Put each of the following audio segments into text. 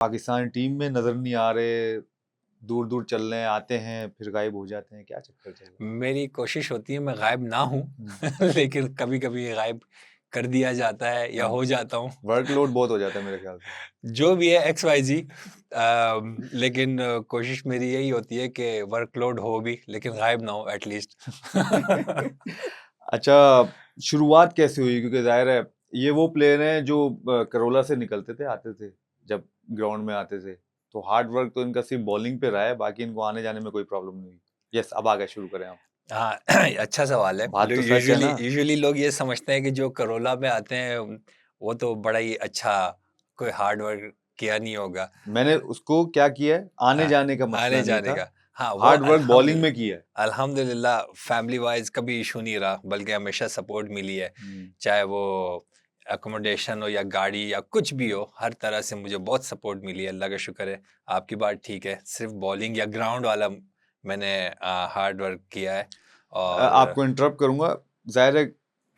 Pakistan team में नजर नहीं आ रहे, दूर दूर चल रहे हैं, आते हैं फिर गायब हो जाते हैं, क्या चक्कर चल रहा मेरी कोशिश होती है मैं गायब ना हूँ है? लेकिन कभी कभी गायब कर दिया जाता है या हो जाता हूँ। वर्कलोड बहुत हो जाता है मेरे ख्याल से। जो भी है एक्स वाई जी, लेकिन कोशिश मेरी यही होती है कि वर्कलोड हो भी लेकिन गायब ना हो एटलीस्ट। अच्छा, शुरुआत कैसे हुई? क्योंकि जाहिर है ये वो प्लेयर हैं जो करोला से निकलते थे, आते थे, जब ग्राउंड में आते थे, तो हार्ड वर्क तो इनका सिर्फ बॉलिंग पे रहा है, बाकी इनको आने जाने में कोई प्रॉब्लम नहीं हुई। यस, अब आगे शुरू करें आप। हाँ अच्छा सवाल है। बात तो सच है यूजुअली ना। यूजुअली लोग ये समझते हैं कि जो करोला में आते हैं वो तो बड़ा ही अच्छा, कोई हार्ड वर्क किया नहीं होगा। मैंने उसको क्या किया है, आने हाँ, जाने का मसला आने नहीं जाने था, का। हाँ, वो हार्ड वर्क बॉलिंग में किया है। अल्हम्दुलिल्लाह फैमिली वाइज कभी इशू नहीं रहा, बल्कि हमेशा सपोर्ट मिली है। चाहे वो अकोमोडेशन हो या गाड़ी या कुछ भी हो, हर तरह से मुझे बहुत सपोर्ट मिली है, अल्लाह का शुक्र है। आपकी बात ठीक है, सिर्फ बॉलिंग या ग्राउंड वाला मैंने हार्ड वर्क किया है। और आपको इंटरप्ट करूंगा, जाहिर है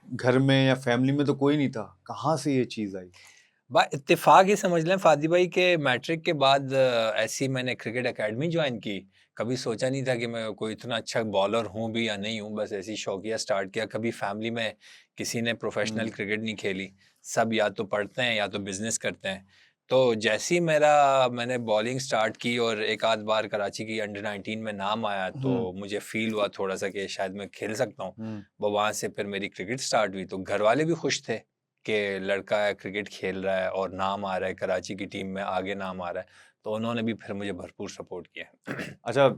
घर में या फैमिली में तो कोई नहीं था, कहाँ से ये चीज आई? बा इत्तेफाक ही समझ लें फादी भाई के मैट्रिक के बाद ऐसी मैंने क्रिकेट एकेडमी ज्वाइन की। कभी सोचा नहीं था कि मैं कोई इतना अच्छा बॉलर हूँ भी या नहीं हूँ, बस ऐसी शौकिया स्टार्ट किया। कभी फैमिली में किसी ने प्रोफेशनल क्रिकेट नहीं खेली, सब या तो पढ़ते हैं या तो बिजनेस करते हैं। तो जैसे ही मैंने बॉलिंग स्टार्ट की और एक आध बार कराची की अंडर 19 में नाम आया, तो मुझे फील हुआ थोड़ा सा कि शायद मैं खेल सकता हूँ। वो वहाँ से फिर मेरी क्रिकेट स्टार्ट हुई। तो घर वाले भी खुश थे कि लड़का है, क्रिकेट खेल रहा है और नाम आ रहा है, कराची की टीम में आगे नाम आ रहा है, तो उन्होंने भी फिर मुझे भरपूर सपोर्ट किया। अच्छा,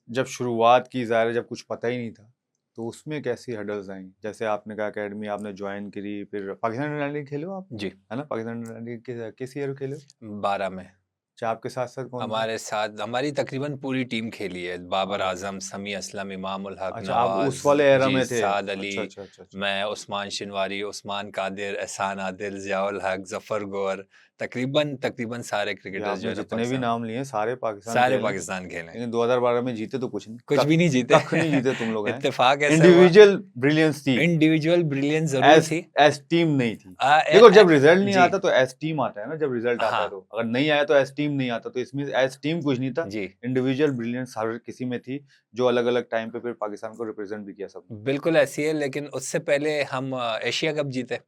जब शुरुआत की, ज़ाहिर है जब कुछ पता ही नहीं था, तो उसमें कैसी हर्डल्स आई? जैसे आपने कहा एकेडमी आपने ज्वाइन करी, फिर पाकिस्तान अंडर 19 खेले हो आप, जी, है ना? पाकिस्तान अंडर 19 किस ईयर खेले हो? 12 में। अच्छा, आपके साथ साथ कौन था? हमारे साथ हमारी तकरीबन पूरी टीम खेली है। बाबर आ, आजम, समी असलम, इमाम उल हक, अच्छा, आप नवाज उस वाले एरा जी, में थे। साद अली, अच्छा अच्छा अच्छा अच्छा। मैं, उस्मान शिनवारी, उस्मान कादिर, एहसान आदिल, ज़ियाउल हक, जफर गौर, तकरीबन तकरीबन सारे ये क्रिकेटर्स जो आपने है ना जितने भी पाकिस्तान, नाम लिए सारे पाकिस्तान सारे खेले हैं। पाकिस्तान खेले हैं। लेकिन 2012 में जीते तो कुछ नहीं, कुछ भी कख नहीं जीते। कख नहीं जीते तुम लोग, हैं। इत्तेफाक ऐसा हुआ, इंडिविजुअल ब्रिलियंस थी, इंडिविजुअल ब्रिलियंस जरूर एज थी। एज टीम नहीं थी। आ, ए, देखो, ए, जब रिजल्ट नहीं जी, आता तो एज टीम आता है ना, जब रिजल्ट आता है हाँ तो, अगर नहीं आया तो एज टीम नहीं आता, तो इसमें एज टीम कुछ नहीं था। जी, इंडिविजुअल ब्रिलियंस हर किसी में थी, जो अलग अलग टाइम पे फिर पाकिस्तान को रिप्रेजेंट भी किया सबने। बिल्कुल ऐसी है। लेकिन उससे पहले हम एशिया कप जीते,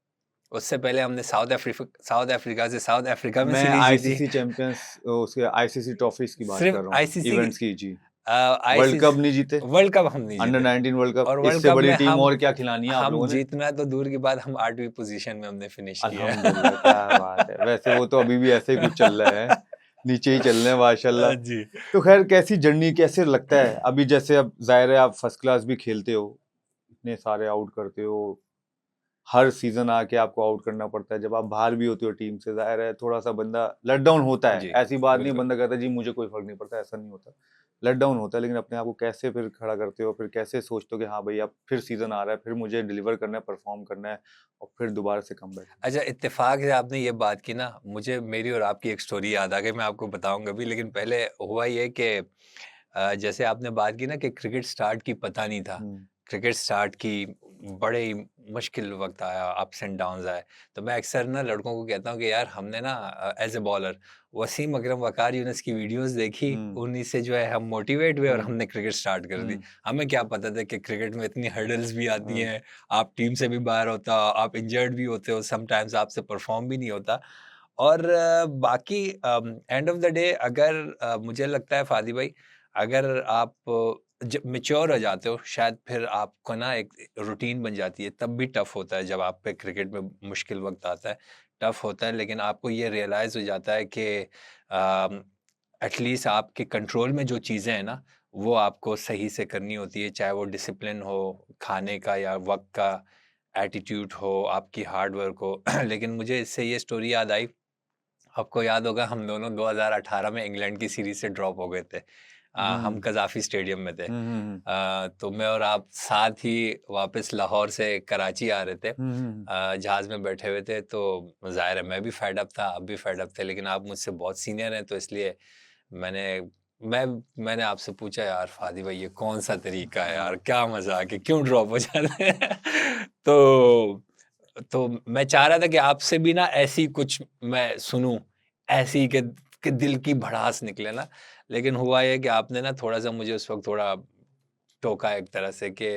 उससे पहले हमने साउथ अफ्रीका में मैं सीरीज जीती। आईसीसी चैंपियंस, उसके आईसीसी ट्रॉफीज की बात सिर्फ कर रहा हूँ, आईसीसी, इवेंट्स की जी। वर्ल्ड कप आईसीसी नहीं जीते, वर्ल्ड कप हम नहीं अंडर जीते। 19 वर्ल्ड कप, और वर्ल्ड इससे कप बड़ी में टीम और क्या खिलानी है आप हम लोगों ने? जीतना तो दूर की बात, हम 8वीं पोजीशन में हमने फिनिश किया अल्हम्दुलिल्लाह, क्या बात है। वैसे वो तो अभी भी ऐसे ही कुछ चल रहे हैं, नीचे ही चल रहे हैं माशाल्लाह। जी, तो खैर, कैसी जर्नी, कैसे लगता है अभी? जैसे अब जाहिर है आप फर्स्ट क्लास भी खेलते हो, इतने सारे आउट करते हो, हर सीजन आके आपको आउट करना पड़ता है, जब आप बाहर भी होते हो टीम से, जाहिर है थोड़ा सा बंदा लेट डाउन होता है। जी, ऐसी बात नहीं बिल्कुल। बंदा कहता है जी मुझे कोई फर्क नहीं पड़ता, ऐसा नहीं होता, लेट डाउन होता है। लेकिन अपने आप को कैसे फिर खड़ा करते हो, फिर कैसे सोचते हो कि हाँ भाई अब फिर सीजन आ रहा है, फिर मुझे डिलीवर करना है, परफॉर्म करना है, और फिर दोबारा से कम बैक? अच्छा, इत्तेफाक से आपने ये बात की ना, मुझे मेरी और आपकी एक स्टोरी याद आ गई, मैं आपको बताऊंगा भी। लेकिन पहले हुआ ये कि जैसे आपने बात की ना कि क्रिकेट स्टार्ट की पता नहीं था, क्रिकेट स्टार्ट की बड़े ही मुश्किल वक्त आया, अप्स एंड डाउन्स आए। तो मैं अक्सर ना लड़कों को कहता हूँ कि यार हमने ना एज ए बॉलर वसीम अकरम वकार यूनुस की वीडियोस देखी, उन्हीं से जो है हम मोटिवेट हुए और हमने क्रिकेट स्टार्ट कर दी। हमें क्या पता था कि क्रिकेट में इतनी हर्डल्स भी आती हैं, आप टीम से भी बाहर होता, आप इंजर्ड भी होते हो, समटाइम्स आपसे परफॉर्म भी नहीं होता। और बाकी एंड ऑफ द डे अगर मुझे लगता है फादी भाई, अगर आप जब मैच्योर हो जाते हो, शायद फिर आपको ना एक रूटीन बन जाती है। तब भी टफ होता है जब आप पे क्रिकेट में मुश्किल वक्त आता है, टफ होता है। लेकिन आपको ये रियलाइज हो जाता है कि एटलीस्ट आपके कंट्रोल में जो चीज़ें हैं ना, वो आपको सही से करनी होती है, चाहे वो डिसिप्लिन हो खाने का या वक्त का, एटीट्यूड हो, आपकी हार्ड वर्क हो। लेकिन मुझे इससे ये स्टोरी याद आई, आपको याद होगा हम दोनों 2018 में इंग्लैंड की सीरीज से ड्रॉप हो गए थे। हम कज़ाफ़ी स्टेडियम में थे। तो मैं और आप साथ ही वापस लाहौर से कराची आ रहे थे। जहाज़ में बैठे हुए थे, तो ज़ाहिर है मैं भी फेड अप था, आप भी फेड अप थे, लेकिन आप मुझसे बहुत सीनियर हैं, तो इसलिए मैंने मैं मैंने आपसे पूछा, यार फ़ादी भाई ये कौन-सा तरीका है यार, क्या मज़ाक है, क्यों ड्रॉप हो जाते हैं? तो मैं चाह रहा था कि आपसे भी ना ऐसी कुछ मैं सुनूँ, ऐसी कि कि दिल की भड़ास निकले ना। लेकिन हुआ ये कि आपने ना थोड़ा-सा मुझे उस वक़्त थोड़ा टोका एक तरह से कि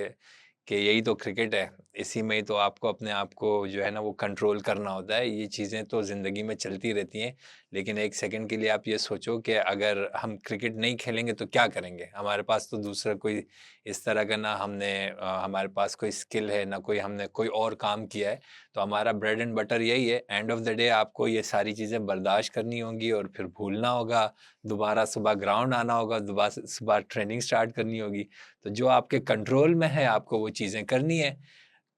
यही तो क्रिकेट है, इसी में ही तो आपको अपने आप को जो है ना वो कंट्रोल करना होता है। ये चीज़ें तो ज़िंदगी में चलती रहती हैं, लेकिन एक सेकंड के लिए आप ये सोचो कि अगर हम क्रिकेट नहीं खेलेंगे तो क्या करेंगे? हमारे पास तो दूसरा कोई इस तरह का ना हमारे पास कोई स्किल है, ना कोई हमने कोई और काम किया है, तो हमारा ब्रेड एंड बटर यही है। एंड ऑफ द डे आपको ये सारी चीज़ें बर्दाश्त करनी होंगी और फिर भूलना होगा, दोबारा सुबह ग्राउंड आना होगा, दोबारा सुबह ट्रेनिंग स्टार्ट करनी होगी। तो जो आपके कंट्रोल में है आपको वो चीज़ें करनी है।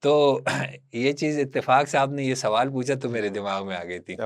तो ये चीज़ इत्तेफ़ाक से आपने ये सवाल पूछा तो मेरे दिमाग में आ गई थी।